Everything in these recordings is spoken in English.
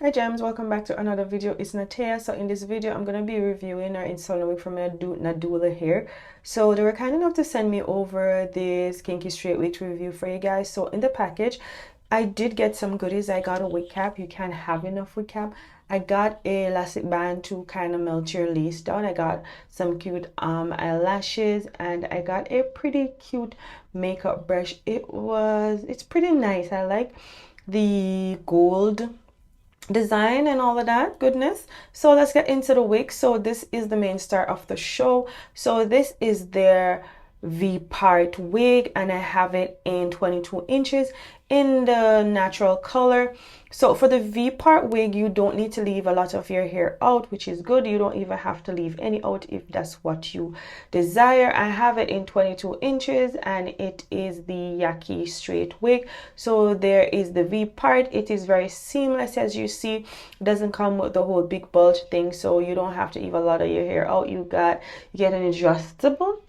Hi gems, welcome back to another video. It's Natea. So in this video I'm going to be reviewing or installing a wig from Nadula hair. So they were kind enough to send me over this kinky straight wig to review for you guys. So in the package I did get some goodies. I got a wig cap. You can't have enough wig cap. I got a elastic band to kind of melt your lace down. I got some cute eyelashes, and I got a pretty cute makeup brush. It's pretty nice. I like the gold design and all of that goodness. So let's get into the wig. So this is the main star of the show. So this is their V-part wig, and I have it in 22 inches in the natural color. So for the V-part wig, you don't need to leave a lot of your hair out, which is good. You don't even have to leave any out if that's what you desire. I have it in 22 inches and it is the Yaki straight wig. So there is the V-part. It is very seamless, as you see. It doesn't come with the whole big bulge thing, so you don't have to leave a lot of your hair out. You get an adjustable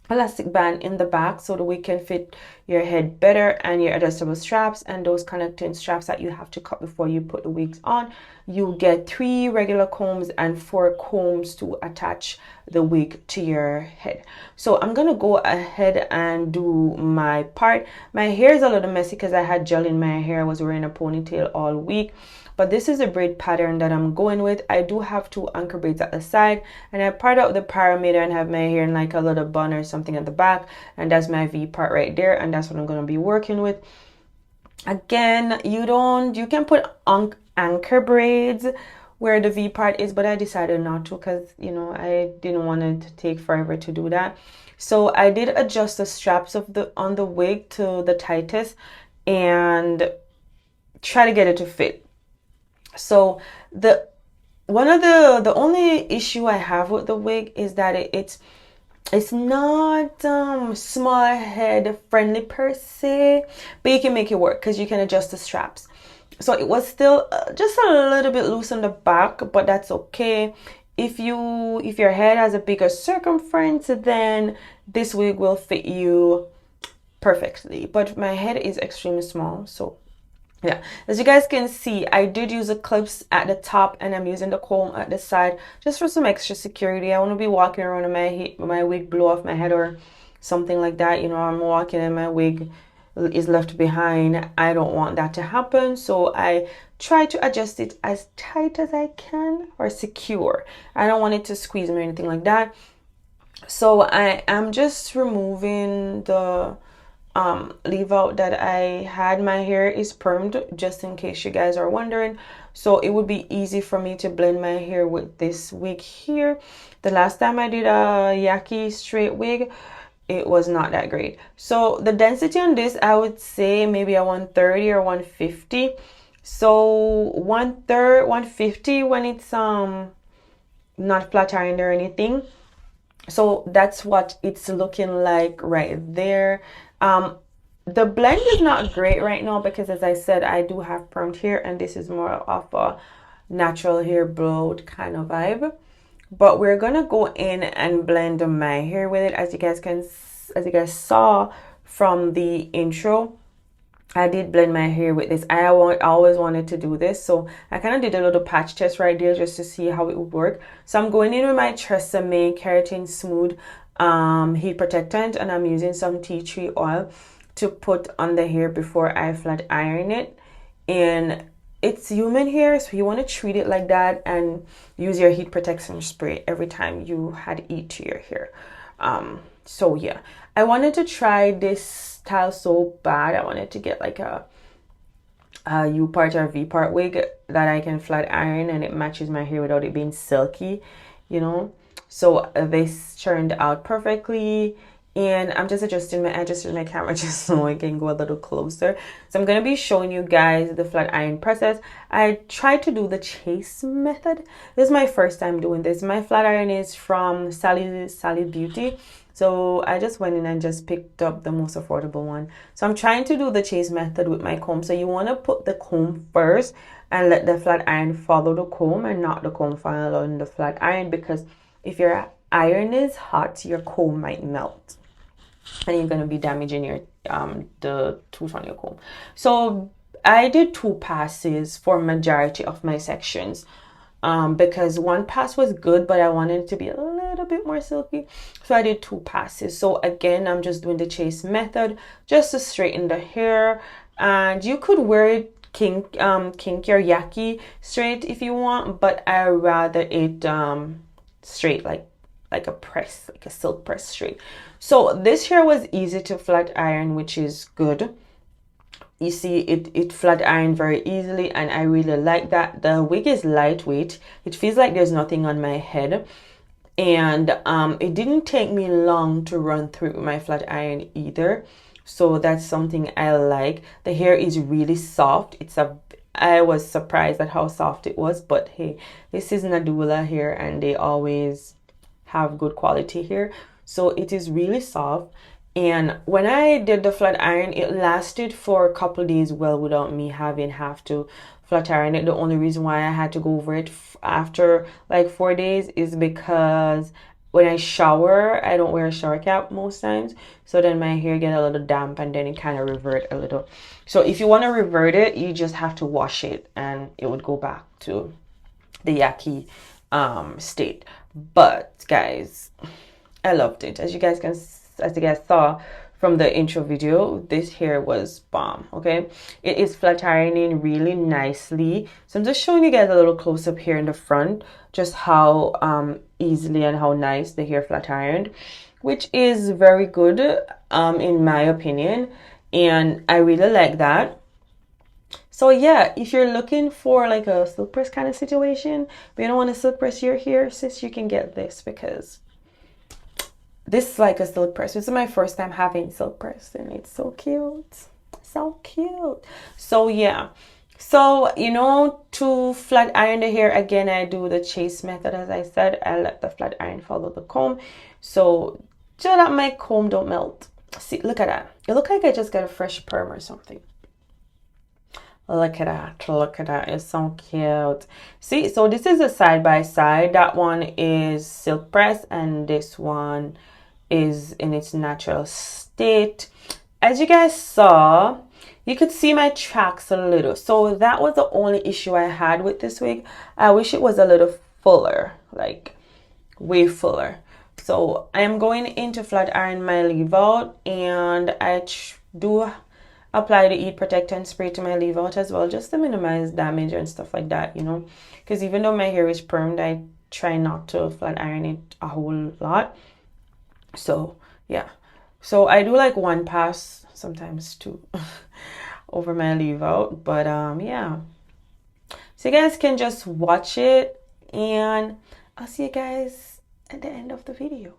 elastic band in the back so the wig can fit your head better, and your adjustable straps and those connecting straps that you have to cut before you put the wigs on. You get 3 regular combs and 4 combs to attach the wig to your head. So I'm gonna go ahead and do my part. My hair is a little messy because I had gel in my hair. I was wearing a ponytail all week. But this is a braid pattern that I'm going with. I do have 2 anchor braids at the side, and I part out the parameter and have my hair in like a little bun or something at the back, and that's my V part right there, and that's what I'm going to be working with. Again, you can put anchor braids where the V part is, but I decided not to because, you know, I didn't want it to take forever to do that. So I did adjust the straps on the wig to the tightest and try to get it to fit. So the only issue I have with the wig is that it's not small head friendly per se, but you can make it work because you can adjust the straps. So it was still just a little bit loose on the back, but that's okay. If your head has a bigger circumference, then this wig will fit you perfectly. But my head is extremely small, so yeah, as you guys can see, I did use the clips at the top, and I'm using the comb at the side just for some extra security. I want to be walking around and my wig blow off my head or something like that. You know, I'm walking and my wig is left behind. I don't want that to happen, so I try to adjust it as tight as I can, or secure. I don't want it to squeeze me or anything like that. So I am just removing the leave out that I had. My hair is permed, just in case you guys are wondering, so it would be easy for me to blend my hair with this wig here. The last time I did a Yaki straight wig, it was not that great. So the density on this, I would say maybe a 130 or 150. So 150 when it's not flat ironed or anything. So that's what it's looking like right there. The blend is not great right now because, as I said, I do have permed hair, and this is more of a natural hair blowed kind of vibe. But we're gonna go in and blend my hair with it. As you guys saw from the intro, I did blend my hair with this. I always wanted to do this, so I kind of did a little patch test right there just to see how it would work. So I'm going in with my Tresemme Keratin Smooth heat protectant, and I'm using some tea tree oil to put on the hair before I flat iron it. And it's human hair, so you want to treat it like that and use your heat protection spray every time you had heat to your hair. So yeah, I wanted to try this style so bad. I wanted to get like a U part or V part wig that I can flat iron and it matches my hair without it being silky, you know. So this turned out perfectly, and I'm just adjusting my camera just so I can go a little closer. So I'm going to be showing you guys the flat iron process. I tried to do the chase method. This is my first time doing this. My flat iron is from Sally Beauty. So I just went in and just picked up the most affordable one. So I'm trying to do the chase method with my comb. So you want to put the comb first and let the flat iron follow the comb and not the comb following the flat iron, because if your iron is hot, your comb might melt and you're going to be damaging your the tooth on your comb. So I did 2 passes for majority of my sections, because 1 pass was good, but I wanted it to be a little bit more silky, so I did 2 passes. So again, I'm just doing the chase method just to straighten the hair, and you could wear it kinky or yaki straight if you want, but I rather it straight, like a press, like a silk press straight. So this hair was easy to flat iron, which is good. You see, it flat ironed very easily, and I really like that. The wig is lightweight. It feels like there's nothing on my head, and it didn't take me long to run through my flat iron either. So that's something I like. The hair is really soft. I was surprised at how soft it was, but hey, this is Nadula hair and they always have good quality hair. So it is really soft. And when I did the flat iron, it lasted for a couple days well without me have to flat iron it. The only reason why I had to go over it after like 4 days is because when I shower, I don't wear a shower cap most times. So then my hair get a little damp and then it kind of revert a little. So if you want to revert it, you just have to wash it and it would go back to the Yaki state. But guys, I loved it. As you guys saw from the intro video, this hair was bomb. Okay, it is flat ironing really nicely. So I'm just showing you guys a little close up here in the front, just how easily and how nice the hair flat ironed, which is very good in my opinion, and I really like that. So yeah, if you're looking for like a silk press kind of situation, but you don't want to silk press your hair, sis, you can get this, because this is like a silk press. This is my first time having silk press and it's so cute. So cute. So yeah. So, you know, to flat iron the hair, again, I do the chase method. As I said, I let the flat iron follow the comb. So, so that my comb don't melt. See, look at that. It looks like I just got a fresh perm or something. Look at that. Look at that. It's so cute. See, so this is a side by side. That one is silk press and this one is in its natural state. As you guys saw, you could see my tracks a little. So that was the only issue I had with this wig. I wish it was a little fuller, like way fuller. So I am going into flat iron my leave out, and I do apply the heat protectant spray to my leave out as well, just to minimize damage and stuff like that, you know, because even though my hair is permed, I try not to flat iron it a whole lot. So yeah, so I do like 1 pass, sometimes 2 over my leave out, but yeah, so you guys can just watch it, and I'll see you guys at the end of the video.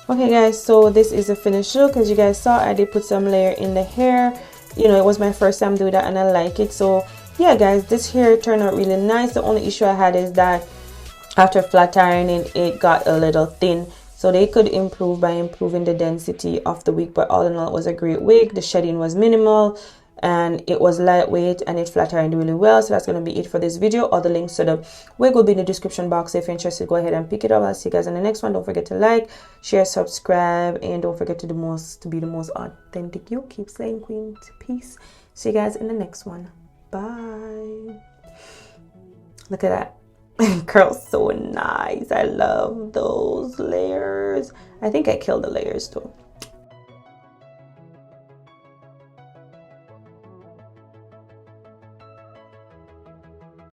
Okay guys, so this is the finished look. As you guys saw, I did put some layer in the hair. You know, it was my first time doing that and I like it. So yeah guys, this hair turned out really nice. The only issue I had is that after flat ironing it got a little thin, so they could improve by improving the density of the wig. But all in all, it was a great wig. The shedding was minimal and it was lightweight and it flat ironed really well. So that's going to be it for this video. All the links to the wig will be in the description box. If you're interested, go ahead and pick it up. I'll see you guys in the next one. Don't forget to like, share, subscribe, and don't forget to be the most authentic you. Keep slaying, queen. Peace. See you guys in the next one. Bye. Look at that. Curls so nice. I love those layers. I think I killed the layers too.